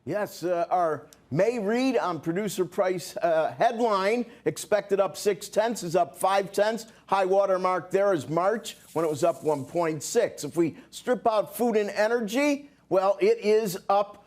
Yes, our May read on producer price headline expected up 0.6 is up 0.5. High water mark there is March when it was up 1.6. If we strip out food and energy, well, it is up.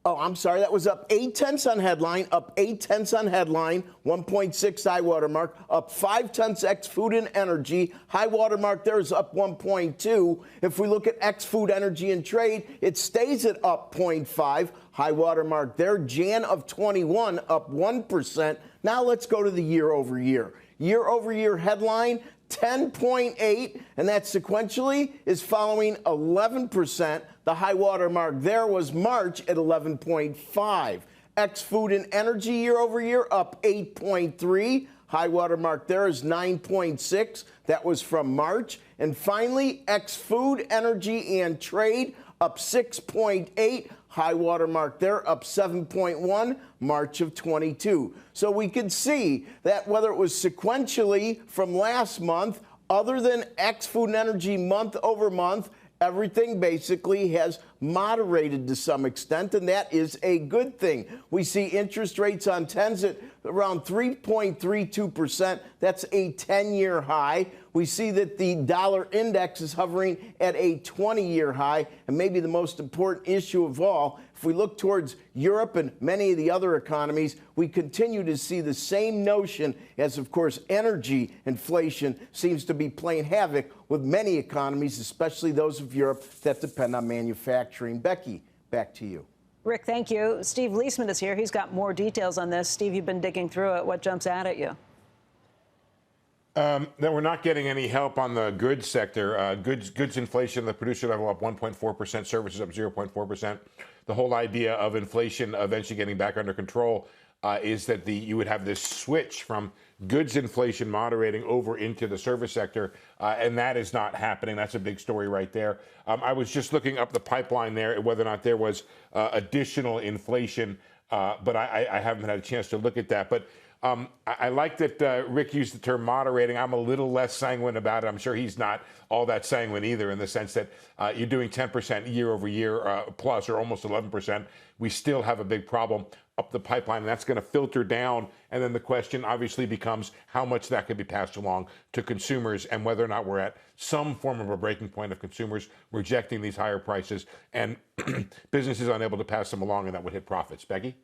Oh, I'm sorry, that was up 0.8 on headline, up 0.8 on headline, 1.6 high water mark, up 0.5 ex food and energy. High water mark there is up 1.2. If we look at ex food, energy, and trade, it stays at up 0.5. High water mark there, Jan of 21, up 1%. Now let's go to the year over year. Year over year headline, 10.8, and that sequentially is following 11%. The high water mark there was March at 11.5. Ex food and energy year over year up 8.3. High water mark there is 9.6. That was from March. And finally, ex food, energy, and trade up 6.8. High water mark there up 7.1, March of 22. So we could see that whether it was sequentially from last month, other than ex food and energy month over month, everything basically has moderated to some extent, and that is a good thing. We see interest rates on 10s at around 3.32%. That's a 10-year high. We see that the dollar index is hovering at a 20-year high. And maybe the most important issue of all, if we look towards Europe and many of the other economies, we continue to see the same notion as, of course, energy inflation seems to be playing havoc with many economies, especially those of Europe that depend on manufacturing. Becky, back to you. Rick, thank you. Steve Leisman is here. He's got more details on this. Steve, you've been digging through it. What jumps out at you? That we're not getting any help on the goods sector. Goods inflation, the producer level up 1.4%, services up 0.4%. The whole idea of inflation eventually getting back under control is that you would have this switch from goods inflation moderating over into the service sector, and that is not happening. That's a big story right there. I was just looking up the pipeline there, whether or not there was additional inflation, but I haven't had a chance to look at that. But I like that Rick used the term moderating. I'm a little less sanguine about it. I'm sure he's not all that sanguine either, in the sense that you're doing 10% year over year plus, or almost 11%. We still have a big problem up the pipeline, and that's going to filter down. And then the question obviously becomes how much that could be passed along to consumers, and whether or not we're at some form of a breaking point of consumers rejecting these higher prices and businesses unable to pass them along, and that would hit profits. Becky?